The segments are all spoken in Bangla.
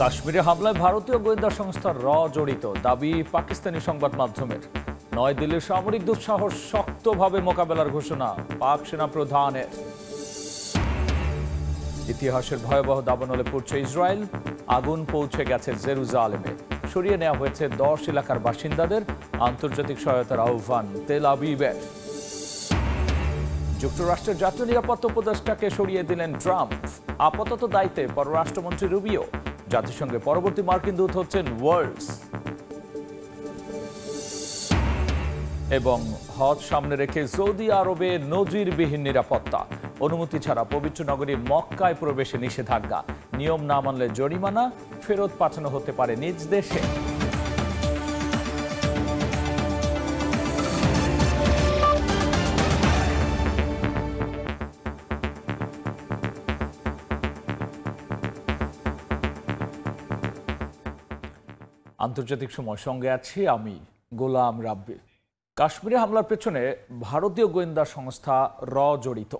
কাশ্মীরে হামলায় ভারতীয় গোয়েন্দা সংস্থা র জড়িত দাবি পাকিস্তানি সংবাদ মাধ্যমের। নয়াদিল্লির সামরিক দুঃসাহস শক্তভাবে মোকাবেলার ঘোষণা পাক সেনা প্রধানের। ইতিহাসের ভয়াবহ দাবানলে পড়ছে ইসরায়েল, আগুন পৌঁছে গেছে জেরুজালেমে। সরিয়ে নেওয়া হয়েছে 10 এলাকার বাসিন্দাদের। আন্তর্জাতিক সহায়তার আহ্বান তেল আবিবের। যুক্তরাষ্ট্রের জাতীয় নিরাপত্তা উপদেষ্টাকে সরিয়ে দিলেন ট্রাম্প। আপাতত দায়িত্বে পররাষ্ট্রমন্ত্রী রুবিও। জাতিসংঘে পরবর্তী মার্কিন দূত হচ্ছেন ওয়ার্লস। এবং হজ সামনে রেখে সৌদি আরবে নজিরবিহীন নিরাপত্তা। অনুমতি ছাড়া পবিত্র নগরী মক্কায় প্রবেশে নিষেধাজ্ঞা। নিয়ম না মানলে জরিমানা, ফেরত পাঠানো হতে পারে নিজ দেশে। আন্তর্জাতিক সময় সঙ্গে আছি আমি গোলাম রাব্বি। কাশ্মীরে হামলার পেছনে ভারতীয় গোয়েন্দা সংস্থা র জড়িত।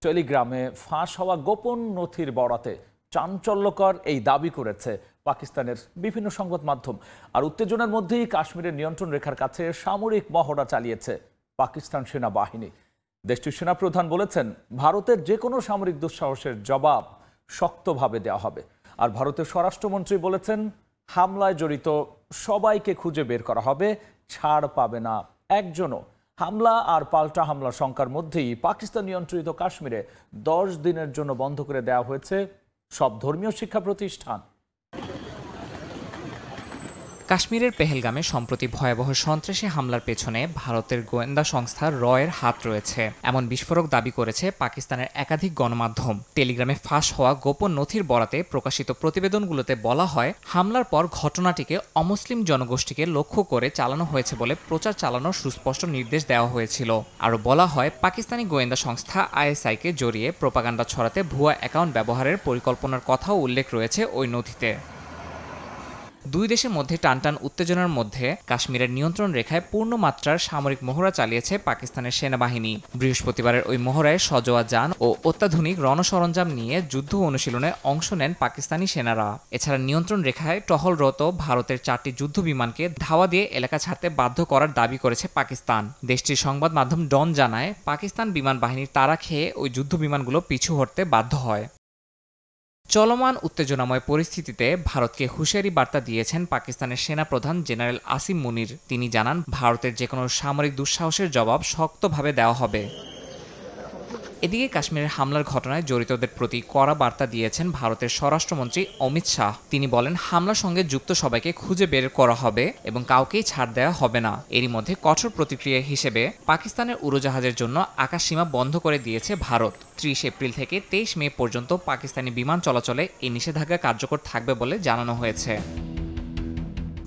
টেলিগ্রামে ফাঁস হওয়া গোপন নথির বরাতে চাঞ্চল্যকর এই দাবি করেছে পাকিস্তানের বিভিন্ন সংবাদ মাধ্যম। আর উত্তেজনার মধ্যেই কাশ্মীরের নিয়ন্ত্রণ রেখার কাছে সামরিক মহড়া চালিয়েছে পাকিস্তান সেনাবাহিনী। দেশটির সেনাপ্রধান বলেছেন, ভারতের যে কোনো সামরিক দুঃসাহসের জবাব শক্তভাবে দেওয়া হবে। আর ভারতের স্বরাষ্ট্রমন্ত্রী বলেছেন, হামলায় জড়িত সবাইকে খুঁজে বের করা হবে, ছাড় পাবে না একজনও। হামলা আর পাল্টা হামলার শঙ্কার মধ্যেই পাকিস্তান নিয়ন্ত্রিত কাশ্মীরে 10 দিনের জন্য বন্ধ করে দেওয়া হয়েছে সব ধর্মীয় শিক্ষা প্রতিষ্ঠান। কাশ্মীরের পেহেলগামে সম্প্রতি ভয়াবহ সন্ত্রাসী হামলার পেছনে ভারতের গোয়েন্দা সংস্থা র এর হাত রয়েছে, এমন বিস্ফোরক দাবি করেছে পাকিস্তানের একাধিক গণমাধ্যম। টেলিগ্রামে ফাঁস হওয়া গোপন নথির বরাতে প্রকাশিত প্রতিবেদনগুলোতে বলা হয়, হামলার পর ঘটনাটিকে অমুসলিম জনগোষ্ঠীকে লক্ষ্য করে চালানো হয়েছে বলে প্রচার চালানোর সুস্পষ্ট নির্দেশ দেওয়া হয়েছিল। আরও বলা হয়, পাকিস্তানি গোয়েন্দা সংস্থা আইএসআইকে জড়িয়ে প্রোপাগান্ডা ছড়াতে ভুয়া অ্যাকাউন্ট ব্যবহারের পরিকল্পনার কথাও উল্লেখ রয়েছে ওই নথিতে। দুই দেশের মধ্যে টানটান উত্তেজনার মধ্যে কাশ্মীরের নিয়ন্ত্রণ রেখায় পূর্ণমাত্রার সামরিক মহড়া চালিয়েছে পাকিস্তানের সেনাবাহিনী। বৃহস্পতিবারের ওই মহড়ায় সজোয়া যান ও অত্যাধুনিক রণসরঞ্জাম নিয়ে যুদ্ধ অনুশীলনে অংশ নেন পাকিস্তানি সেনারা। এছাড়া নিয়ন্ত্রণ রেখায় টহলরত ভারতের 4টি যুদ্ধ বিমানকে ধাওয়া দিয়ে এলাকা ছাড়তে বাধ্য করার দাবি করেছে পাকিস্তান। দেশটির সংবাদ মাধ্যম ডন জানায়, পাকিস্তান বিমান বাহিনীর তাড়া খেয়ে ওই যুদ্ধ বিমানগুলো পিছু হটতে বাধ্য হয়। চলমান উত্তেজনাময় পরিস্থিতিতে ভারতকে হুঁশিয়ারি বার্তা দিয়েছেন পাকিস্তানের সেনাপ্রধান জেনারেল আসিম মুনির। তিনি জানান, ভারতের যে কোনো সামরিক দুঃসাহসের জবাব শক্তভাবে দেওয়া হবে। এদিকে কাশ্মীরের হামলার ঘটনায় জড়িতদের প্রতি কড়া বার্তা দিয়েছেন ভারতের স্বরাষ্ট্রমন্ত্রী অমিত শাহ। তিনি বলেন, হামলার সঙ্গে যুক্ত সবাইকে খুঁজে বের করা হবে এবং কাউকেই ছাড় দেওয়া হবে না। এরই মধ্যে কঠোর প্রতিক্রিয়া হিসেবে পাকিস্তানের উড়োজাহাজের জন্য আকাশসীমা বন্ধ করে দিয়েছে ভারত। 30 এপ্রিল থেকে 23 মে পর্যন্ত পাকিস্তানি বিমান চলাচলে এই নিষেধাজ্ঞা কার্যকর থাকবে বলে জানানো হয়েছে।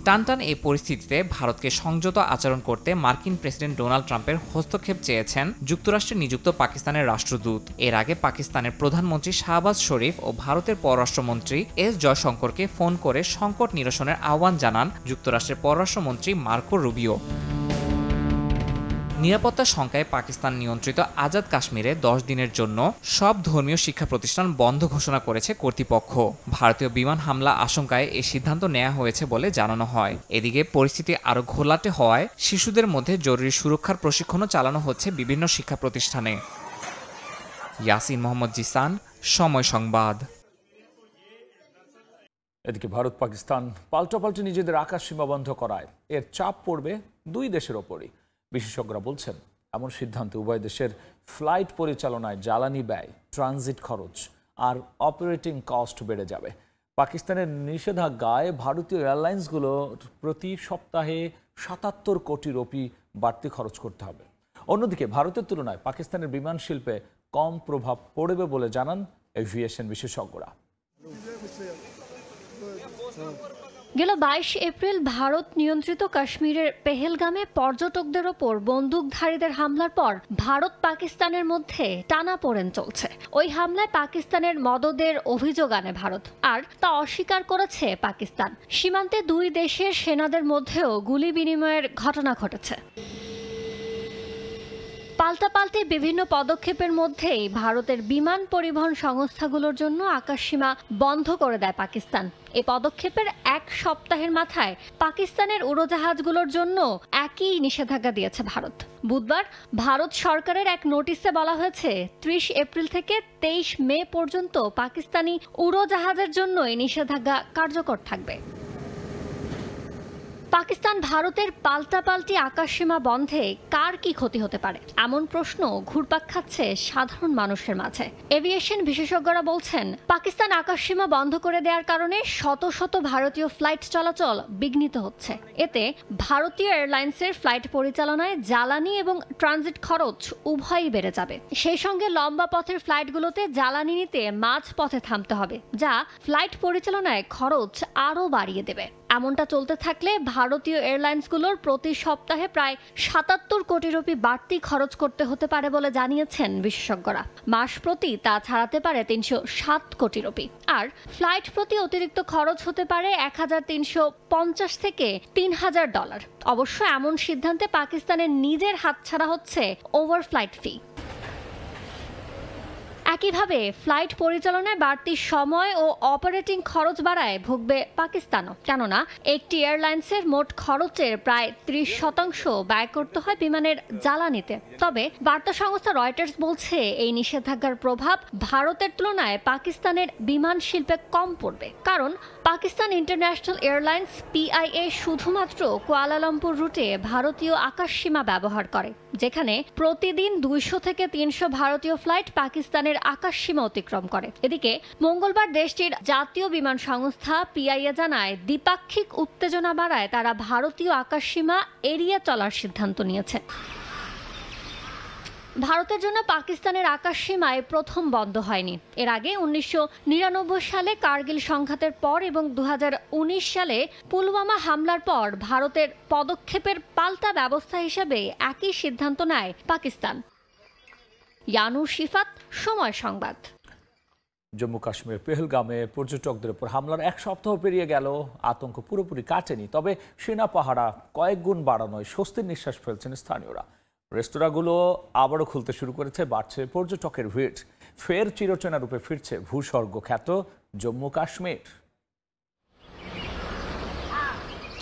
টানটান এই পরিস্থিতিতে ভারতকে সংযত আচরণ করতে মার্কিন প্রেসিডেন্ট ডোনাল্ড ট্রাম্পের হস্তক্ষেপ চেয়েছেন যুক্তরাষ্ট্রে নিযুক্ত পাকিস্তানের রাষ্ট্রদূত। এর আগে পাকিস্তানের প্রধানমন্ত্রী শাহবাজ শরীফ ও ভারতের পররাষ্ট্রমন্ত্রী এস জয়শঙ্করকে ফোন করে সংকট নিরসনের আহ্বান জানান যুক্তরাষ্ট্রের পররাষ্ট্রমন্ত্রী মার্কো রুবিও। নিরাপত্তার শঙ্কায় পাকিস্তান নিয়ন্ত্রিত আজাদ কাশ্মীরে 10 দিনের জন্য সব ধর্মীয় শিক্ষা প্রতিষ্ঠান বন্ধ ঘোষণা করেছে কর্তৃপক্ষ। ভারতীয় বিমান হামলা আশঙ্কায় এই সিদ্ধান্ত নেওয়া হয়েছে বলে জানানো হয়। এদিকে পরিস্থিতি আরও ঘোলাটে হওয়ায় শিশুদের মধ্যে জরুরি সুরক্ষার প্রশিক্ষণও চালানো হচ্ছে বিভিন্ন শিক্ষা প্রতিষ্ঠানে। ইয়াসিন মোহাম্মদ জিসান, সময় সংবাদ। এদিকে ভারত পাকিস্তান পাল্টাপাল্টি নিজেদের আকাশ সীমা বন্ধ করায় এর চাপ পড়বে দুই দেশের ওপরই। বিশেষজ্ঞরা বলছেন, এমন সিদ্ধান্তে উভয় দেশের ফ্লাইট পরিচালনায় জ্বালানি ব্যয়, ট্রানজিট খরচ আর অপারেটিং কস্ট বেড়ে যাবে। পাকিস্তানের নিষেধাজ্ঞায় ভারতীয় এয়ারলাইন্সগুলো প্রতি সপ্তাহে 77 কোটি রুপি বাড়তি খরচ করতে হবে। অন্যদিকে ভারতের তুলনায় পাকিস্তানের বিমান শিল্পে কম প্রভাব পড়বে বলে জানান এভিয়েশন বিশেষজ্ঞরা। গেল 22 এপ্রিল ভারত নিয়ন্ত্রিত কাশ্মীরের পেহেলগামে পর্যটকদের ওপর বন্দুকধারীদের হামলার পর ভারত পাকিস্তানের মধ্যে টানাপোড়েন চলছে। ওই হামলায় পাকিস্তানের মদদের অভিযোগ আনে ভারত, আর তা অস্বীকার করেছে পাকিস্তান। সীমান্তে দুই দেশের সেনাদের মধ্যেও গুলি বিনিময়ের ঘটনা ঘটেছে। পাল্টাপাল্টি বিভিন্ন পদক্ষেপের মধ্যেই ভারতের বিমান পরিবহন সংস্থাগুলোর জন্য আকাশসীমা বন্ধ করে দেয় পাকিস্তান। এই পদক্ষেপের এক সপ্তাহের মাথায় পাকিস্তানের উড়োজাহাজগুলোর জন্য একই নিষেধাজ্ঞা দিয়েছে ভারত। বুধবার ভারত সরকারের এক নোটিশে বলা হয়েছে 30 এপ্রিল থেকে 23 মে পর্যন্ত পাকিস্তানি উড়োজাহাজের জন্য এই নিষেধাজ্ঞা কার্যকর থাকবে। পাকিস্তান ভারতের পাল্টাপাল্টি আকাশসীমা বন্ধে কার কি ক্ষতি হতে পারে এমন প্রশ্ন ঘুরপাক খাচ্ছে সাধারণ মানুষের মাঝে। এভিয়েশন বিশেষজ্ঞরা বলছেন, পাকিস্তান আকাশসীমা বন্ধ করে দেওয়ার কারণে শত শত ভারতীয় ফ্লাইট চলাচল বিঘ্নিত হচ্ছে। এতে ভারতীয় এয়ারলাইন্সের ফ্লাইট পরিচালনায় জ্বালানি এবং ট্রানজিট খরচ উভয়ই বেড়ে যাবে। সেই সঙ্গে লম্বা পথের ফ্লাইটগুলোতে জ্বালানি নিতে মাঝ পথে থামতে হবে, যা ফ্লাইট পরিচালনায় খরচ আরও বাড়িয়ে দেবে। এমনটা চলতে থাকলে ভারতীয় এয়ারলাইন্সগুলোর প্রতি সপ্তাহে প্রায় 77 কোটি রুপি বাড়তি খরচ করতে হতে পারে বলে জানিয়েছেন বিশেষজ্ঞরা। মাস প্রতি তা ছাড়াতে পারে 307 কোটি রুপি, আর ফ্লাইট প্রতি অতিরিক্ত খরচ হতে পারে 1350 থেকে $3000। অবশ্য এমন সিদ্ধান্তে পাকিস্তানের নিজের হাতছাড়া হচ্ছে ওভারফ্লাইট ফি। একইভাবে ফ্লাইট পরিচালনায় বাড়তি সময় ও অপারেটিং খরচ বাড়ায় ভুগবে পাকিস্তানও, কেননা একটি এয়ারলাইন্সের মোট খরচের প্রায় 30% ব্যয় করতে হয় বিমানের জ্বালানিতে। তবে বার্তা সংস্থা রয়টার্স বলছে, এই নিষেধাজ্ঞার প্রভাব ভারতের তুলনায় পাকিস্তানের বিমান শিল্পে কম পড়বে, কারণ পাকিস্তান ইন্টারন্যাশনাল এয়ারলাইন্স PIA শুধুমাত্র কুয়ালালামপুর রুটে ভারতীয় আকাশসীমা ব্যবহার করে, যেখানে প্রতিদিন 200 থেকে 300 ভারতীয় ফ্লাইট পাকিস্তানের আকাশসীমা অতিক্রম করে। এদিকে মঙ্গলবার দেশটির জাতীয় বিমান সংস্থা PIA জানায়, দ্বিপাক্ষিক উত্তেজনা বাড়ায় তারা ভারতীয় আকাশসীমা এড়িয়ে চলার সিদ্ধান্ত নিয়েছে। ভারতের জন্য পাকিস্তানের আকাশসীমায় প্রথম বন্ধ হয়নি। এর আগে 1999 সালে কার্গিল সংঘাতের পর এবং 2019 সালে পুলওয়ামা হামলার পর ভারতের পদক্ষেপের পাল্টা ব্যবস্থা হিসেবে একই সিদ্ধান্ত নেয় পাকিস্তান। ইয়ানুর শিফাত, সময় সংবাদ। জম্মু কাশ্মীর পেহেলগামে পর্যটকদের উপর হামলার এক সপ্তাহ পেরিয়ে গেল, আতঙ্ক পুরোপুরি কাটেনি। তবে সেনা পাহারা কয়েক গুণ বাড়ানোয় স্বস্তির নিঃশ্বাস ফেলছেন স্থানীয়রা। রেস্তোরাঁগুলো আবারও খুলতে শুরু করেছে, বাড়ছে পর্যটকের ভিড়। ফের চিরচেনা রূপে ফিরছে ভূস্বর্গ খ্যাত জম্মু কাশ্মীর।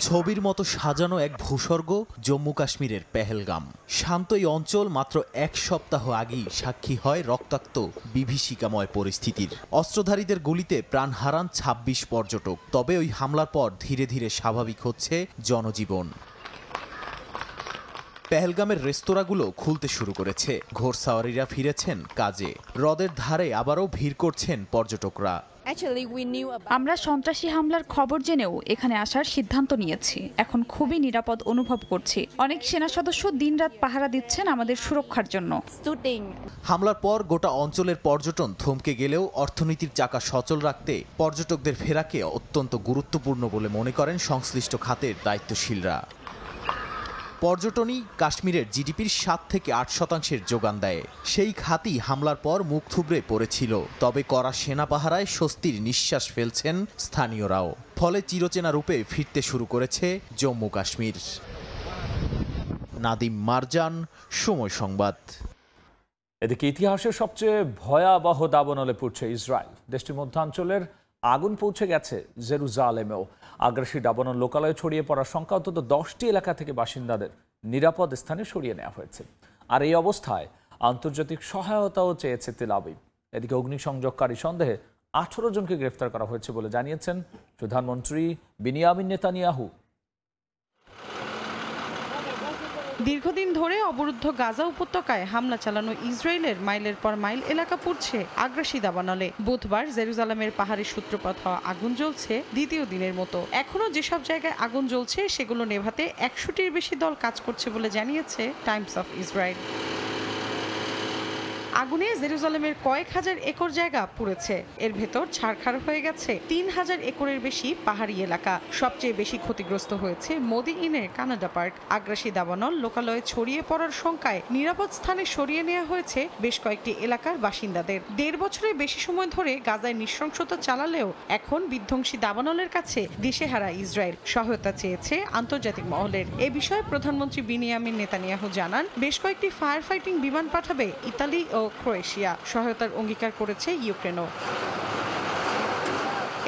ছবির মতো সাজানো এক ভূস্বর্গ জম্মু কাশ্মীরের পেহেলগাম। শান্ত এই অঞ্চল মাত্র এক সপ্তাহ আগেই সাক্ষী হয় রক্তাক্ত বিভীষিকাময় পরিস্থিতির। অস্ত্রধারীদের গুলিতে প্রাণ হারান 26 পর্যটক। তবে ওই হামলার পর ধীরে ধীরে স্বাভাবিক হচ্ছে জনজীবন। পেহেলগামের রেস্তোরাঁগুলো খুলতে শুরু করেছে, ঘোড়সাওয়ারিরা ফিরেছেন কাজে, হ্রদের ধারে আবারও ভিড় করছেন পর্যটকরা। আমরা সন্ত্রাসী হামলার খবর জেনেও এখানে আসার সিদ্ধান্ত নিয়েছি। এখন খুবই নিরাপদ অনুভব করছি। অনেক সেনা সদস্য দিনরাত পাহারা দিচ্ছেন আমাদের সুরক্ষার জন্য। হামলার পর গোটা অঞ্চলের পর্যটন থমকে গেলেও অর্থনীতির চাকা সচল রাখতে পর্যটকদের ফেরাকে অত্যন্ত গুরুত্বপূর্ণ বলে মনে করেন সংশ্লিষ্ট খাতের দায়িত্বশীলরা। পর্যটনই কাশ্মীরের জিডিপির 7 থেকে 8% যোগান দেয়। সেই খাতই হামলার পর মুখ থুবড়ে পড়েছিল। তবে কড়া সেনা পাহারায় স্বস্তির নিঃশ্বাস ফেলছেন স্থানীয়রাও। ফলে চিরচেনা রূপে ফিরতে শুরু করেছে জম্মু কাশ্মীর। নাদিম মারজান, সময় সংবাদ। এদিকে ইতিহাসের সবচেয়ে ভয়াবহ দাবানলে পড়ছে ইসরায়েল। দেশটির মধ্যাঞ্চলের আগুন পৌঁছে গেছে জেরুজালেমেও। আগ্রাসী দাবানল লোকালয়ে ছড়িয়ে পড়ার সংখ্যা অন্তত 10টি এলাকা থেকে বাসিন্দাদের নিরাপদ স্থানে সরিয়ে নেওয়া হয়েছে। আর এই অবস্থায় আন্তর্জাতিক সহায়তাও চেয়েছে তেল আবিব। এদিকে অগ্নিসংযোগকারী সন্দেহে 18 জনকে গ্রেফতার করা হয়েছে বলে জানিয়েছেন প্রধানমন্ত্রী বিনিয়ামিন নেতানিয়াহু। দীর্ঘদিন ধরে অবরুদ্ধ গাজা উপত্যকায় হামলা চালানো ইসরায়েলের মাইলের পর মাইল এলাকা পড়ছে আগ্রাসী দাবানলে। বুধবার জেরুজালেমের পাহাড়ি সূত্রপাত হওয়া আগুন জ্বলছে দ্বিতীয় দিনের মতো। এখনো যেসব জায়গায় আগুন জ্বলছে সেগুলো নেভাতে 100টির বেশি দল কাজ করছে বলে জানিয়েছে টাইমস অফ ইসরায়েল। আগুনে জেরুজালেমের কয়েক হাজার একর জায়গা পুড়েছে। এর ভেতর ছারখার হয়ে গেছে 3000 একরের বেশি পাহাড়ি এলাকা। সবচেয়ে বেশি ক্ষতিগ্রস্ত হয়েছে মদিইনের কানাডা পার্ক। আগ্রাসী দাবানল লোকালয়ে ছড়িয়ে পড়ার শঙ্কায় নিরাপদ স্থানে সরিয়ে নেওয়া হয়েছে বেশ কয়েকটি এলাকার বাসিন্দাদের। 1.5 বছরের বেশি সময় ধরে গাজায় নৃশংসতা চালালেও এখন বিধ্বংসী দাবানলের কাছে দিশেহারা ইসরায়েল। সহায়তা চেয়েছে আন্তর্জাতিক মহলের। এ বিষয়ে প্রধানমন্ত্রী বিনিয়ামিন নেতানিয়াহু জানান, বেশ কয়েকটি ফায়ার ফাইটিং বিমান পাঠাবে ইতালি ও ক্রোয়েশিয়া। সহায়তার অঙ্গীকার করেছে ইউক্রেনও।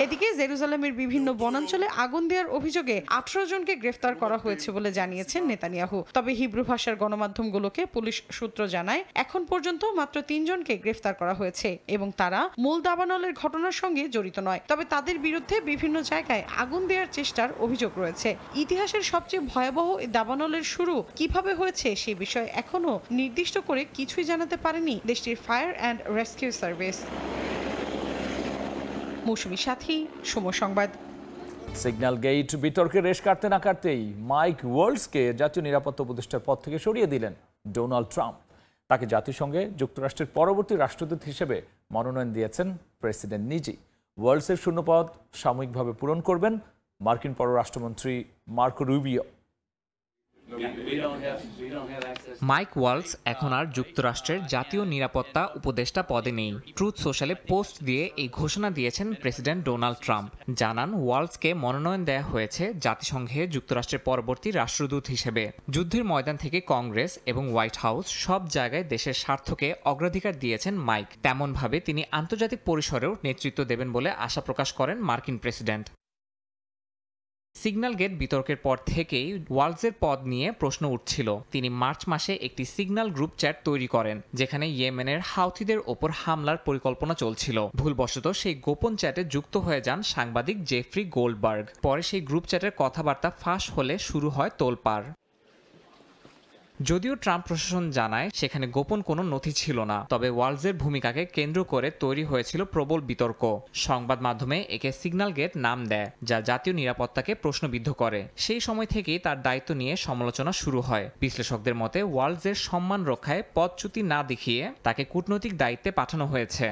এদিকে জেরুজালেমের বিভিন্ন বনাঞ্চলে আগুন দেওয়ার অভিযোগে 18 জনকে গ্রেফতার করা হয়েছে বলে জানিয়েছেন নেতানিয়াহু। তবে হিব্রু ভাষার গণমাধ্যমগুলোকে পুলিশ সূত্র জানায়, এখন পর্যন্ত মাত্র 3 জনকে গ্রেফতার করা হয়েছে এবং তারা মূল দাবানলের ঘটনার সঙ্গে জড়িত নয়। তবে তাদের বিরুদ্ধে বিভিন্ন জায়গায় আগুন দেওয়ার চেষ্টার অভিযোগ রয়েছে। ইতিহাসের সবচেয়ে ভয়াবহ এই দাবানলের শুরু কিভাবে হয়েছে সে বিষয়ে এখনো নির্দিষ্ট করে কিছুই জানাতে পারেনি দেশটির ফায়ার অ্যান্ড রেস্কিউ সার্ভিস। মৌসুমী সাথী, সময় সংবাদ। সিগন্যাল গেট বিতর্কে রেশ কাটতে না কাটতেই মাইক ওয়ালসকে জাতীয় নিরাপত্তা উপদেষ্টার পদ থেকে সরিয়ে দিলেন ডোনাল্ড ট্রাম্প। তাকে জাতিসংঘে যুক্তরাষ্ট্রের পরবর্তী রাষ্ট্রদূত হিসেবে মনোনয়ন দিয়েছেন প্রেসিডেন্ট নিজেই। ওয়ালসের শূন্যপদ সাময়িকভাবে পূরণ করবেন মার্কিন পররাষ্ট্রমন্ত্রী মার্কো রুবিও। মাইক ওয়ালস এখন আর যুক্তরাষ্ট্রের জাতীয় নিরাপত্তা উপদেষ্টা পদে নেই। ট্রুথ সোশ্যালে পোস্ট দিয়ে এই ঘোষণা দিয়েছেন প্রেসিডেন্ট ডোনাল্ড ট্রাম্প। জানান, ওয়ালসকে মনোনয়ন দেওয়া হয়েছে জাতিসংঘে যুক্তরাষ্ট্রের পরবর্তী রাষ্ট্রদূত হিসেবে। যুদ্ধের ময়দান থেকে কংগ্রেস এবং হোয়াইট হাউস সব জায়গায় দেশের স্বার্থকে অগ্রাধিকার দিয়েছেন মাইক। তেমনভাবে তিনি আন্তর্জাতিক পরিসরেও নেতৃত্ব দেবেন বলে আশা প্রকাশ করেন মার্কিন প্রেসিডেন্ট। সিগন্যাল গেট বিতর্কের পর থেকেই ওয়ালসের পদ নিয়ে প্রশ্ন উঠছিল। তিনি মার্চ মাসে একটি সিগন্যাল গ্রুপ চ্যাট তৈরি করেন, যেখানে ইয়েমেনের হাউথিদের ওপর হামলার পরিকল্পনা চলছিল। ভুলবশত সেই গোপন চ্যাটে যুক্ত হয়ে যান সাংবাদিক জেফ্রি গোল্ডবার্গ। পরে সেই গ্রুপ চ্যাটের কথাবার্তা ফাঁস হলে শুরু হয় তোলপাড়। যদিও ট্রাম্প প্রশাসন জানায় সেখানে গোপন কোনো নথি ছিল না, তবে ওয়ালসের ভূমিকাকে কেন্দ্র করে তৈরি হয়েছিল প্রবল বিতর্ক। সংবাদ মাধ্যমে একে সিগন্যাল গেট নাম দেয়, যা জাতীয় নিরাপত্তাকে প্রশ্নবিদ্ধ করে। সেই সময় থেকেই তার দায়িত্ব নিয়ে সমালোচনা শুরু হয়। বিশ্লেষকদের মতে ওয়ালসের সম্মান রক্ষায় পদচ্যুতি না দেখিয়ে তাকে কূটনৈতিক দায়িত্বে পাঠানো হয়েছে।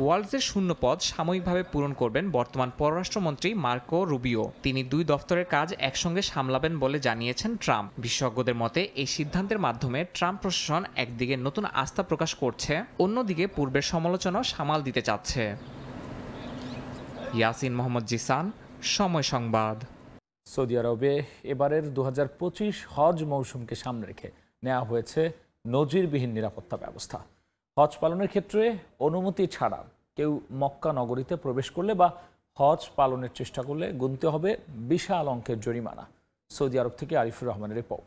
ওয়ালসের শূন্য পদ সাময়িকভাবে পূরণ করবেন বর্তমান পররাষ্ট্রমন্ত্রী মার্কো রুবিও। তিনি 2 দফতরের কাজ একসঙ্গে সামলাবেন বলে জানিয়েছেন ট্রাম্প। বিশেষজ্ঞদের মতে এই সিদ্ধান্তের মাধ্যমে ট্রাম্প প্রশাসন একদিকে নতুন আস্থা প্রকাশ করছে, অন্যদিকে পূর্বের সমালোচনাও সামাল দিতে চাচ্ছে। ইয়াসিন মোহাম্মদ জিসান, সময় সংবাদ। সৌদি আরবে এবারের 2025 হজ মৌসুমকে সামনে রেখে নেওয়া হয়েছে নজিরবিহীন নিরাপত্তা ব্যবস্থা। হজ পালনের ক্ষেত্রে অনুমতি ছাড়া কেউ মক্কা নগরীতে প্রবেশ করলে বা হজ পালনের চেষ্টা করলে গুনতে হবে বিশাল অঙ্কের জরিমানা। সৌদি আরব থেকে আরিফুর রহমানের রিপোর্ট।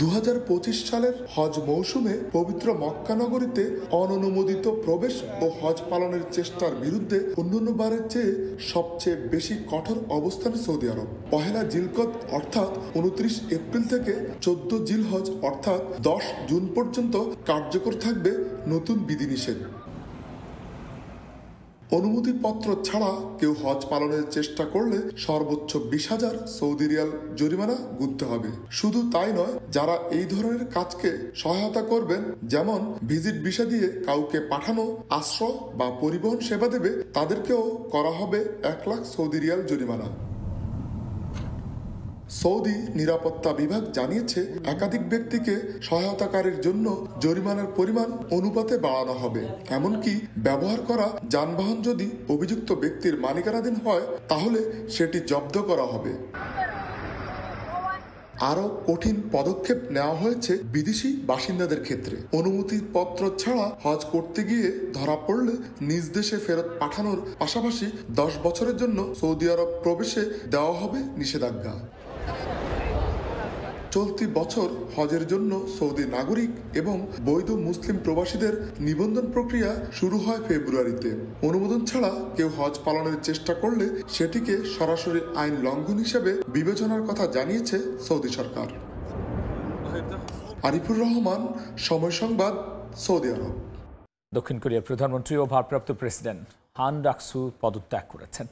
2025 সালের হজ মৌসুমে পবিত্র মক্কা নগরীতে অননুমোদিত প্রবেশ ও হজ পালনের চেষ্টার বিরুদ্ধে অন্যান্য বারের চেয়ে সবচেয়ে বেশি কঠোর অবস্থানে সৌদি আরব। পহেলা জিলকদ অর্থাৎ 29 এপ্রিল থেকে 14 জিলহজ অর্থাৎ 10 জুন পর্যন্ত কার্যকর থাকবে নতুন বিধিনিষেধ। অনুমতিপত্র ছাড়া কেউ হজ পালনের চেষ্টা করলে সর্বোচ্চ 20,000 সৌদি রিয়াল জরিমানা গুনতে হবে। শুধু তাই নয়, যারা এই ধরনের কাজকে সহায়তা করবেন, যেমন ভিজিট ভিসা দিয়ে কাউকে পাঠানো, আশ্রয় বা পরিবহন সেবা দেবে, তাদেরকেও করা হবে 1 লাখ সৌদি রিয়াল জরিমানা। সৌদি নিরাপত্তা বিভাগ জানিয়েছে, একাধিক ব্যক্তিকে সহায়তাকারীর জন্য জরিমানার পরিমাণ অনুপাতে বাড়ানো হবে। এমনকি ব্যবহার করা যানবাহন যদি অভিযুক্ত ব্যক্তির মালিকানাধীন হয়, তাহলে সেটি জব্দ করা হবে। আরও কঠিন পদক্ষেপ নেওয়া হয়েছে বিদেশি বাসিন্দাদের ক্ষেত্রে। অনুমতিপত্র ছাড়া হজ করতে গিয়ে ধরা পড়লে নিজ দেশে ফেরত পাঠানোর পাশাপাশি 10 বছরের জন্য সৌদি আরব প্রবেশে দেওয়া হবে নিষেধাজ্ঞা। চলতি বছর হজের জন্য সৌদি নাগরিক এবং বৈধ মুসলিম প্রবাসীদের নিবন্ধন প্রক্রিয়া শুরু হয় ফেব্রুয়ারিতে। অনুমোদন ছাড়া কেউ হজ পালনের চেষ্টা করলে সেটিকে সরাসরি আইন লঙ্ঘন হিসেবে বিবেচনার কথা জানিয়েছে সৌদি সরকার। আরিফুর রহমান, সময় সংবাদ, সৌদি আরব। দক্ষিণ কোরিয়ার প্রধানমন্ত্রী ও ভারপ্রাপ্ত প্রেসিডেন্ট হান ডাকসু পদত্যাগ করেছেন।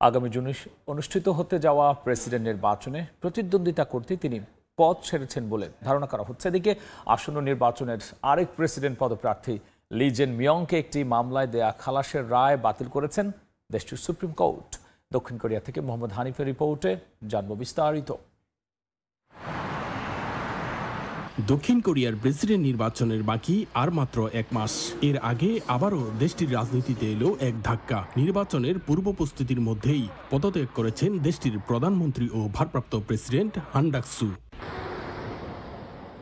আগামী জুনে অনুষ্ঠিত হতে যাওয়া প্রেসিডেন্ট নির্বাচনে প্রতিদ্বন্দ্বিতা করতে তিনি পদ ছেড়েছেন বলে ধারণা করা হচ্ছে। এদিকে আসন্ন নির্বাচনের আরেক প্রেসিডেন্ট পদপ্রার্থী লি জেন মিয়ংকে একটি মামলায় দেয়া খালাসের রায় বাতিল করেছেন দেশটির সুপ্রিম কোর্ট। দক্ষিণ কোরিয়া থেকে মোহাম্মদ হানিফের রিপোর্টে জানব বিস্তারিত। দক্ষিণ কোরিয়ার প্রেসিডেন্ট নির্বাচনের বাকি আর মাত্র 1 মাস। এর আগে আবারও দেশটির রাজনীতিতে এলো এক ধাক্কা। নির্বাচনের পূর্ব প্রস্তুতির মধ্যেই পদত্যাগ করেছেন দেশটির প্রধানমন্ত্রী ও ভারপ্রাপ্ত প্রেসিডেন্ট হান ডাক-সু।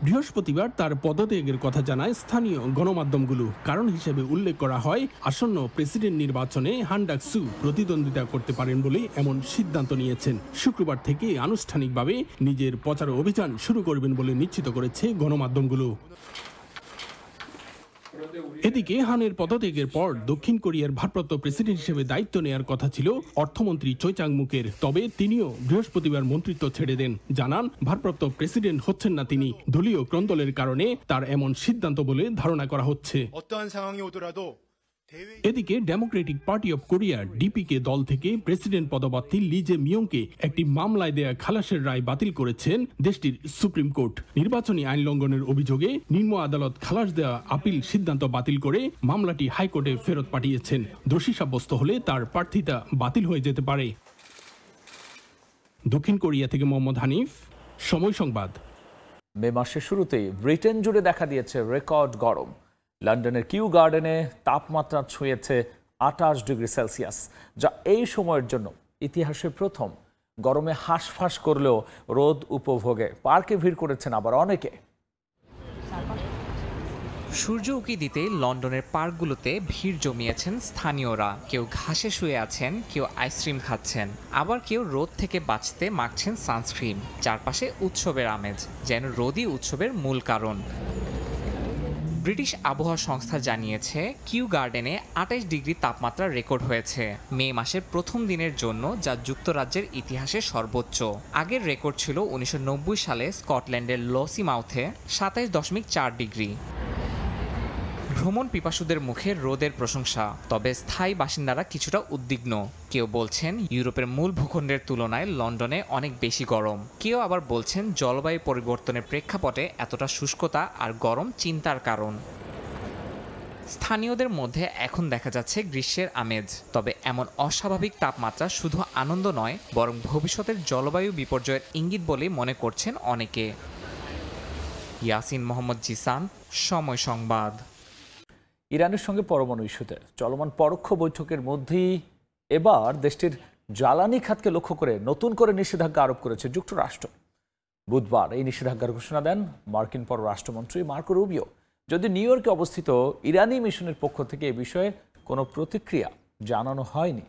বৃহস্পতিবার তার পদত্যাগের কথা জানায় স্থানীয় গণমাধ্যমগুলো। কারণ হিসেবে উল্লেখ করা হয়, আসন্ন প্রেসিডেন্ট নির্বাচনে হান ডাক-সু প্রতিদ্বন্দ্বিতা করতে পারেন বলে এমন সিদ্ধান্ত নিয়েছেন। শুক্রবার থেকে আনুষ্ঠানিকভাবে নিজের প্রচার অভিযান শুরু করবেন বলে নিশ্চিত করেছে গণমাধ্যমগুলো। এদিকে হানের পদত্যাগের পর দক্ষিণ কোরিয়ার ভারপ্রাপ্ত প্রেসিডেন্ট হিসেবে দায়িত্ব নেয়ার কথা ছিল অর্থমন্ত্রী চoi chang-mukের। তবে তিনিও বৃহস্পতিবার মন্ত্রিত্ব ছেড়ে দেন। জানান, ভারপ্রাপ্ত প্রেসিডেন্ট হচ্ছেন না তিনি। দলীয় ক্রন্দলের কারণে তার এমন সিদ্ধান্ত বলে ধারণা করা হচ্ছে। এদিকে ডেমোক্রেটিক পার্টি অব কোরিয়া ডিপিকে দল থেকে প্রেসিডেন্ট পদপ্রার্থী লি জে মিয়ংকে একটি মামলায় দেয়া খালাসের রায় বাতিল করেছেন দেশটির সুপ্রিম কোর্ট। নির্বাচনী আইন লঙ্ঘনের অভিযোগে নিম্ন আদালত খালাস দেওয়া আপিল সিদ্ধান্ত বাতিল করে মামলাটি হাইকোর্টে ফেরত পাঠিয়েছেন। দোষী সাব্যস্ত হলে তার প্রার্থিতা বাতিল হয়ে যেতে পারে। দক্ষিণ কোরিয়া থেকে মোহাম্মদ হানিফ, সময় সংবাদ। মে মাসের শুরুতেই ব্রিটেন জুড়ে দেখা দিয়েছে রেকর্ড গরম। লন্ডনের কিউ গার্ডেনে তাপমাত্রা ছুঁয়েছে 28 ডিগ্রি সেলসিয়াস, যা এই সময়ের জন্য ইতিহাসে প্রথম। গরমে হাঁসফাঁস করলেও রোদ উপভোগে পার্কে ভিড় করেছেন আবার অনেকে। সূর্য উঁকি দিতে লন্ডনের পার্কগুলোতে ভিড় জমিয়েছেন স্থানীয়রা। কেউ ঘাসে শুয়ে আছেন, কেউ আইসক্রিম খাচ্ছেন, আবার কেউ রোদ থেকে বাঁচতে মাখছেন সানস্ক্রিন। চারপাশে উৎসবের আমেজ, যেন রোদই উৎসবের মূল কারণ। ব্রিটিশ আবহাওয়া সংস্থা জানিয়েছে, কিউ গার্ডেনে 28 ডিগ্রি তাপমাত্রা রেকর্ড হয়েছে মে মাসের প্রথম দিনের জন্য, যা যুক্তরাজ্যের ইতিহাসে সর্বোচ্চ। আগের রেকর্ড ছিল 1990 সালে স্কটল্যান্ডের লসিমাউথে 27.4 ডিগ্রি। ভ্রমণ পিপাসুদের মুখে রোদের প্রশংসা, তবে স্থায়ী বাসিন্দারা কিছুটা উদ্বিগ্ন। কেউ বলছেন ইউরোপের মূল ভূখণ্ডের তুলনায় লন্ডনে অনেক বেশি গরম। কেউ আবার বলছেন জলবায়ু পরিবর্তনের প্রেক্ষাপটে এতটা শুষ্কতা আর গরম চিন্তার কারণ। স্থানীয়দের মধ্যে এখন দেখা যাচ্ছে গ্রীষ্মের আমেজ। তবে এমন অস্বাভাবিক তাপমাত্রা শুধু আনন্দ নয়, বরং ভবিষ্যতের জলবায়ু বিপর্যয়ের ইঙ্গিত বলে মনে করছেন অনেকে। ইয়াসিন মোহাম্মদ জিসান, সময় সংবাদ। ইরানের সঙ্গে পরমাণু ইস্যুতে চলমান পরোক্ষ বৈঠকের মধ্যেই এবার দেশটির জ্বালানি খাতকে লক্ষ্য করে নতুন করে নিষেধাজ্ঞা আরোপ করেছে যুক্তরাষ্ট্র। বুধবার এই নিষেধাজ্ঞার ঘোষণা দেন মার্কিন পররাষ্ট্রমন্ত্রী মার্কো রুবিও। যদি নিউ ইয়র্কে অবস্থিত ইরানি মিশনের পক্ষ থেকে এ বিষয়ে কোনো প্রতিক্রিয়া জানানো হয়নি।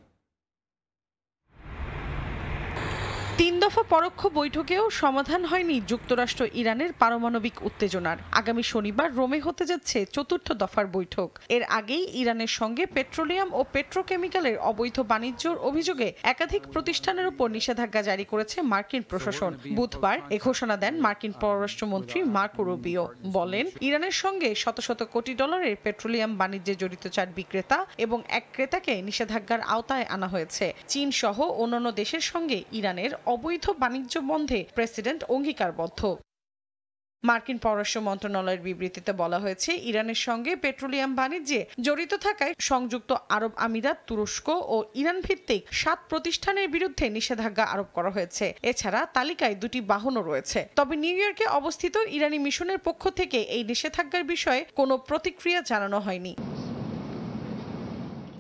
3 দফা পরোক্ষ বৈঠকেও সমাধান হয়নি যুক্তরাষ্ট্র ইরানের পারমাণবিক উত্তেজনার। আগামী শনিবার রোমে হতে যাচ্ছে 4র্থ দফার বৈঠক। এর আগেই ইরানের সঙ্গে পেট্রোলিয়াম ও পেট্রোকেমিক্যালের অবৈধ বাণিজ্যর অভিযোগে একাধিক প্রতিষ্ঠানের উপর নিষেধাজ্ঞা জারি করেছে মার্কিন প্রশাসন। বুধবার এ ঘোষণা দেন মার্কিন পররাষ্ট্রমন্ত্রী মার্কো রুবিও। বলেন, ইরানের সঙ্গে শত শত কোটি ডলারের পেট্রোলিয়াম বাণিজ্যে জড়িত 4 বিক্রেতা এবং 1 ক্রেতাকে নিষেধাজ্ঞার আওতায় আনা হয়েছে। চীন সহ অন্যান্য দেশের সঙ্গে ইরানের অবৈধ বাণিজ্য বন্ধে প্রেসিডেন্ট অঙ্গীকারবদ্ধ। মার্কিন পররাষ্ট্র মন্ত্রণালয়ের বিবৃতিতে বলা হয়েছে, ইরানের সঙ্গে পেট্রোলিয়াম বাণিজ্যে জড়িত থাকায় সংযুক্ত আরব আমিরাত, তুরস্ক ও ইরান ভিত্তিক 7 প্রতিষ্ঠানের বিরুদ্ধে নিষেধাজ্ঞা আরোপ করা হয়েছে। এছাড়া তালিকায় 2টি বাহনও রয়েছে। তবে নিউ ইয়র্কে অবস্থিত ইরানি মিশনের পক্ষ থেকে এই নিষেধাজ্ঞার বিষয়ে কোনো প্রতিক্রিয়া জানানো হয়নি।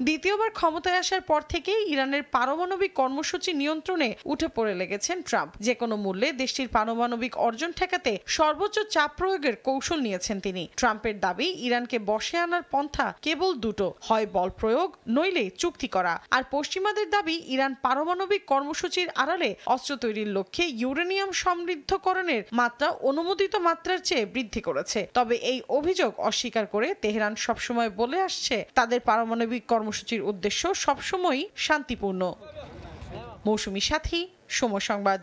দ্বিতীয়বার ক্ষমতায় আসার পর থেকেই ইরানের পারমাণবিক কর্মসূচি নিয়ন্ত্রণে উঠে পড়ে লেগেছেন ট্রাম্প। যে কোনো মূল্যে দেশটির পারমাণবিক অর্জন ঠেকাতে সর্বোচ্চ চাপ প্রয়োগের কৌশল নিয়েছেন তিনি। ট্রাম্পের দাবি, ইরানকে বশে আনার পন্থা কেবল 2টো, হয় বল প্রয়োগ, নইলে চুক্তি করা। আর পশ্চিমাদের দাবি, ইরান পারমাণবিক কর্মসূচির আড়ালে অস্ত্র তৈরির লক্ষ্যে ইউরেনিয়াম সমৃদ্ধকরণের মাত্রা অনুমোদিত মাত্রার চেয়ে বৃদ্ধি করেছে। তবে এই অভিযোগ অস্বীকার করে তেহরান সবসময় বলে আসছে, তাদের পারমাণবিক কর্মসূচির উদ্দেশ্য সবসময়ই শান্তিপূর্ণ। মৌসুমী সাথী, সময় সংবাদ।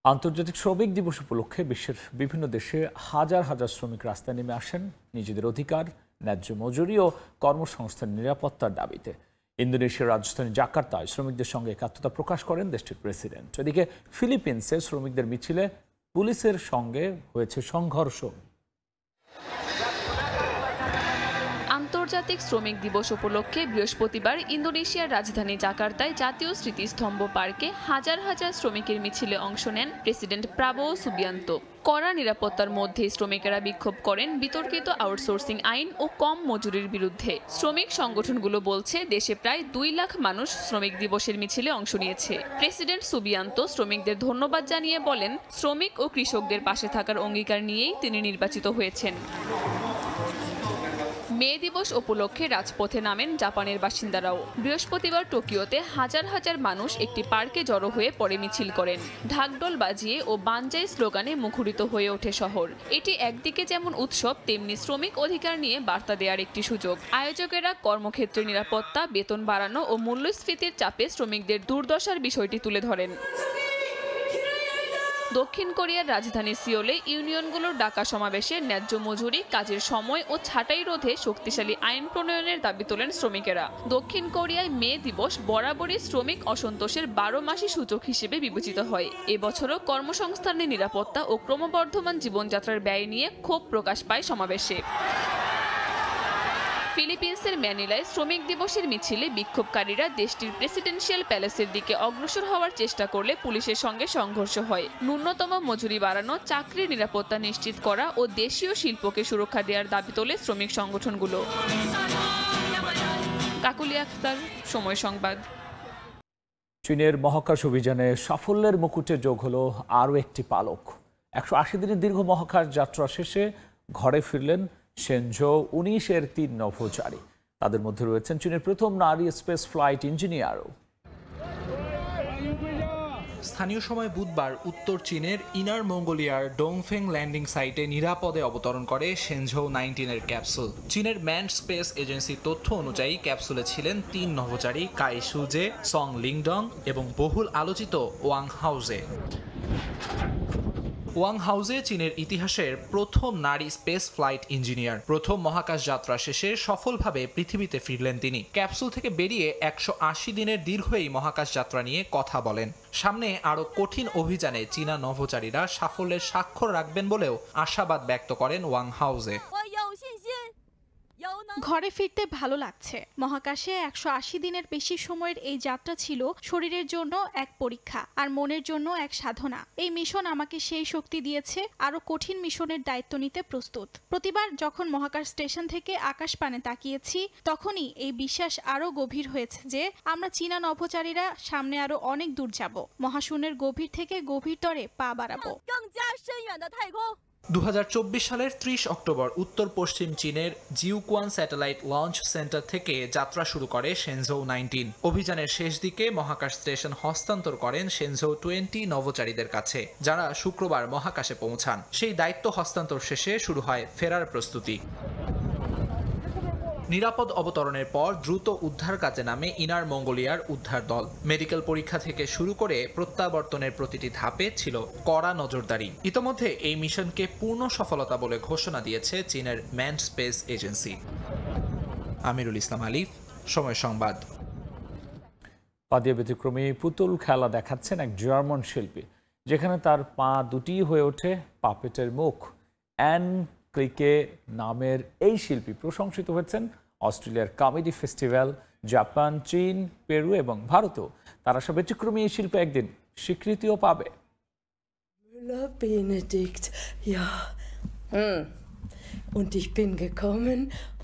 আন্তর্জাতিক শ্রমিক দিবস উপলক্ষে বিশ্বের বিভিন্ন দেশে হাজার হাজার শ্রমিক রাস্তায় নেমে আসেন নিজেদের অধিকার, ন্যায্য মজুরি ও কর্মসংস্থান নিরাপত্তার দাবিতে। ইন্দোনেশিয়ার রাজধানী জাকার্তায় শ্রমিকদের সঙ্গে একাত্মতা প্রকাশ করেন দেশটির প্রেসিডেন্ট। এদিকে ফিলিপিন্সে শ্রমিকদের মিছিলে পুলিশের সঙ্গে হয়েছে সংঘর্ষ। আন্তর্জাতিক শ্রমিক দিবস উপলক্ষে বৃহস্পতিবার ইন্দোনেশিয়ার রাজধানী জাকার্তায় জাতীয় স্মৃতিস্তম্ভ পার্কে হাজার হাজার শ্রমিকের মিছিলে অংশ নেন প্রেসিডেন্ট প্রাবোও সুবিয়ান্তো। কড়া নিরাপত্তার মধ্যে শ্রমিকেরা বিক্ষোভ করেন বিতর্কিত আউটসোর্সিং আইন ও কম মজুরির বিরুদ্ধে। শ্রমিক সংগঠনগুলো বলছে দেশে প্রায় 2 লাখ মানুষ শ্রমিক দিবসের মিছিলে অংশ নিয়েছে। প্রেসিডেন্ট সুবিয়ান্তো শ্রমিকদের ধন্যবাদ জানিয়ে বলেন, শ্রমিক ও কৃষকদের পাশে থাকার অঙ্গীকার নিয়েই তিনি নির্বাচিত হয়েছেন। মে দিবস উপলক্ষে রাজপথে নামেন জাপানের বাসিন্দারাও। বৃহস্পতিবার টোকিওতে হাজার হাজার মানুষ একটি পার্কে জড়ো হয়ে পরে মিছিল করেন। ঢাকঢোল বাজিয়ে ও বানজাই স্লোগানে মুখরিত হয়ে ওঠে শহর। এটি একদিকে যেমন উৎসব, তেমনি শ্রমিক অধিকার নিয়ে বার্তা দেওয়ার একটি সুযোগ। আয়োজকেরা কর্মক্ষেত্রে নিরাপত্তা, বেতন বাড়ানো ও মূল্যস্ফীতির চাপে শ্রমিকদের দুর্দশার বিষয়টি তুলে ধরেন। দক্ষিণ কোরিয়ার রাজধানী সিওলে ইউনিয়নগুলোর ডাকা সমাবেশে ন্যায্য মজুরি, কাজের সময় ও ছাঁটাই রোধে শক্তিশালী আইন প্রণয়নের দাবি তোলেন শ্রমিকেরা। দক্ষিণ কোরিয়ায় মে দিবস বরাবরই শ্রমিক অসন্তোষের 12 মাসি সূচক হিসেবে বিবেচিত হয়। এবছরও কর্মসংস্থানের নিরাপত্তা ও ক্রমবর্ধমান জীবনযাত্রার ব্যয় নিয়ে ক্ষোভ প্রকাশ পায় সমাবেশে। ফিলিপিন্সের ম্যানিলায় শ্রমিক দিবসের মিছিলে বিক্ষোভকারীরা দেশটির প্রেসিডেন্সিয়াল প্যালেসের দিকে অগ্রসর হওয়ার চেষ্টা করলে পুলিশের সঙ্গে সংঘর্ষ হয়। ন্যূনতম মজুরি বাড়ানো, চাকরির নিরাপত্তা নিশ্চিত করা ও দেশীয় শিল্পকে সুরক্ষা দেওয়ার দাবি তোলে শ্রমিক সংগঠনগুলো। কাকুলি আক্তার, সময় সংবাদ। চীনের মহাকাশ অভিযানে সাফল্যের মুকুটে যোগ হলো আরও একটি পালক। 180 দিনের দীর্ঘ মহাকাশ যাত্রা শেষে ঘরে ফিরলেন শেনঝৌ 19-এর 3 নভোচারী। তাদের মধ্যে রয়েছেন চীনের প্রথম নারী স্পেস ফ্লাইট ইঞ্জিনিয়ারও। স্থানীয় সময় বুধবার উত্তর চীনের ইনার মঙ্গোলিয়ার ডোংফেং ল্যান্ডিং সাইটে নিরাপদে অবতরণ করে শেনঝৌ 19-এর ক্যাপসুল। চীনের ম্যানড স্পেস এজেন্সির তথ্য অনুযায়ী ক্যাপসুলে ছিলেন 3 নভোচারী কাই সুজে, সং লিংডং এবং বহুল আলোচিত ওয়াং হাউজে। ওয়াং হাউজে চীনের ইতিহাসের প্রথম নারী স্পেস ফ্লাইট ইঞ্জিনিয়ার। প্রথম মহাকাশ যাত্রা শেষে সফলভাবে পৃথিবীতে ফিরলেন তিনি। ক্যাপসুল থেকে বেরিয়ে 180 দিনের দীর্ঘ এই মহাকাশ যাত্রা নিয়ে কথা বলেন। সামনে আরও কঠিন অভিযানে চীনা নভোচারীরা সাফল্যের স্বাক্ষর রাখবেন বলেও আশাবাদ ব্যক্ত করেন ওয়াং হাউজে। ঘরে ফিরতে ভালো লাগছে। মহাকাশে 180 দিনের বেশি সময়ের এই যাত্রা ছিল শরীরের জন্য এক পরীক্ষা আর মনের জন্য এক সাধনা। এই মিশন আমাকে সেই শক্তি দিয়েছে আরো কঠিন মিশনের দায়িত্ব নিতে প্রস্তুত। প্রতিবার যখন মহাকাশ স্টেশন থেকে আকাশপানে তাকিয়েছি, তখনই এই বিশ্বাস আরো গভীর হয়েছে যে আমরা চীনা নভোচারীরা সামনে আরো অনেক দূর যাব। মহাশূন্যের গভীর থেকে গভীরতরে পা বাড়াবো। 2024 সালের 30 অক্টোবর উত্তর পশ্চিম চীনের জিউকুয়ান স্যাটেলাইট লঞ্চ সেন্টার থেকে যাত্রা শুরু করে শেনঝৌ 19। অভিযানের শেষ দিকে মহাকাশ স্টেশন হস্তান্তর করেন শেনঝৌ 20 নভোচারীদের কাছে, যারা শুক্রবার মহাকাশে পৌঁছান। সেই দায়িত্ব হস্তান্তর শেষে শুরু হয় ফেরার প্রস্তুতি। নিরাপদ অবতরণের পর দ্রুত উদ্ধার কাজে নামে ইনার মঙ্গোলিয়ার উদ্ধার দল। মেডিকেল পরীক্ষা থেকে শুরু করে প্রত্যাবর্তনের প্রতিটি ধাপে ছিল কড়া নজরদারি। ইতোমধ্যে এই মিশনকে পূর্ণ সফলতা বলে ঘোষণা দিয়েছে চীনের manned space agency. Amirul Islam আলিফ, সময় সংবাদ। পা দিয়ে ব্যতিক্রমী পুতুল খেলা দেখাচ্ছেন এক জার্মান শিল্পী, যেখানে তার পা দুটি হয়ে ওঠে পাপেটের মুখ। অ্যান ক্লিকে নামের এই শিল্পী প্রশংসিত হয়েছেন অস্ট্রেলিয়ার কমেডি ফেস্টিভ্যাল, জাপান, চীন, পেরু এবং ভারতও। তারা সব ব্যতিক্রমী এই শিল্পে একদিন স্বীকৃতিও পাবে।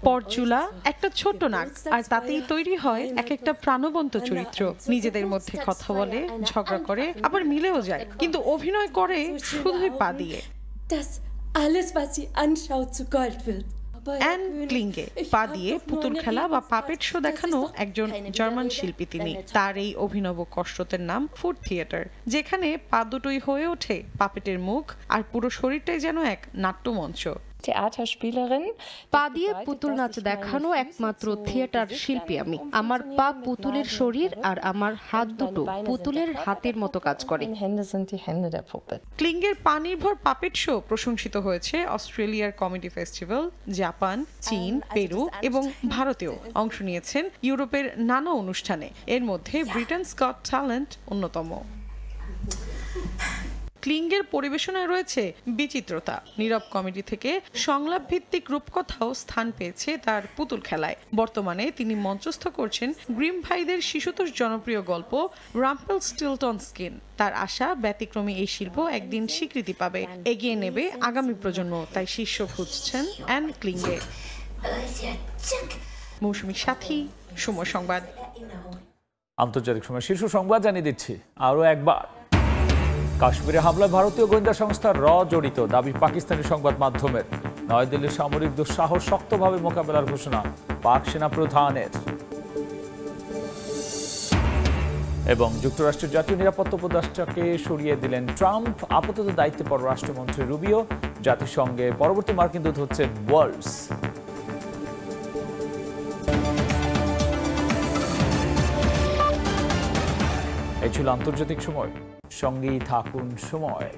পরচুলা একটা ছোট্ট নাক, আর তাতেই তৈরি হয় এক একটা প্রাণবন্ত চরিত্র। নিজেদের মধ্যে কথা বলে, ঝগড়া করে, আবার মিলেও যায়, কিন্তু অভিনয় করে শুধুই পা দিয়ে। অ্যান ক্লিঙ্গে পা দিয়ে পুতুল খেলা বা পাপেট শো দেখানো একজন জার্মান শিল্পী তিনি। তার এই অভিনব কসরতের নাম ফুট থিয়েটার, যেখানে পা দুটোই হয়ে ওঠে পাপেটের মুখ আর পুরো শরীরটাই যেন এক নাট্যমঞ্চ। পা দিয়ে পুতুল নাচ দেখানো একমাত্র থিয়েটার শিল্পী আমি। আমার পা পুতুলের শরীর আর আমার হাত দুটো পুতুলের হাতের মতো কাজ করে। ক্লিঙ্গের পা নির্ভর পাপেট শো প্রশংসিত হয়েছে অস্ট্রেলিয়ার কমেডি ফেস্টিভ্যাল, জাপান, চীন, পেরু এবং ভারতেও। অংশ নিয়েছেন ইউরোপের নানা অনুষ্ঠানে, এর মধ্যে ব্রিটেনস গট ট্যালেন্ট অন্যতম। ক্লিংগের পরিবেশনায় রয়েছে বিচিত্রতা। নীরব কমেডি থেকে সংলাপ ভিত্তিক রূপকথাও স্থান পেয়েছে তার পুতুল খেলায়। বর্তমানে তিনি মঞ্চস্থ করছেন গ্রিম ভাইদের শিশুতোষ জনপ্রিয় গল্প রাম্পেলস্টিলটনস্কিন। তার আশা ব্যতিক্রমী এই শিল্প একদিন স্বীকৃতি পাবে, এগিয়ে নেবে আগামী প্রজন্ম। তাই শিষ্য খুঁজছেন অ্যান ক্লিংগে। মৌসুমী সাথী, সময় সংবাদ। আন্তর্জাতিক সময় শীর্ষ সংবাদ জানিয়ে দিচ্ছি আরও একবার। কাশ্মীরে হামলায় ভারতীয় গোয়েন্দা সংস্থা র জড়িত দাবি পাকিস্তানি সংবাদ মাধ্যমের। নয়াদিল্লির সামরিক দুঃসাহস শক্তভাবে মোকাবেলার ঘোষণা পাক সেনা প্রধানের। এবং যুক্তরাষ্ট্রের জাতীয় নিরাপত্তা উপদেষ্টাকে সরিয়ে দিলেন ট্রাম্প। আপাতত দায়িত্বে পররাষ্ট্রমন্ত্রী রুবিও। জাতিসংঘে পরবর্তী মার্কিন দূত হচ্ছেন ওয়ালস। এই ছিল আন্তর্জাতিক সময়। সঙ্গেই থাকুন সময়।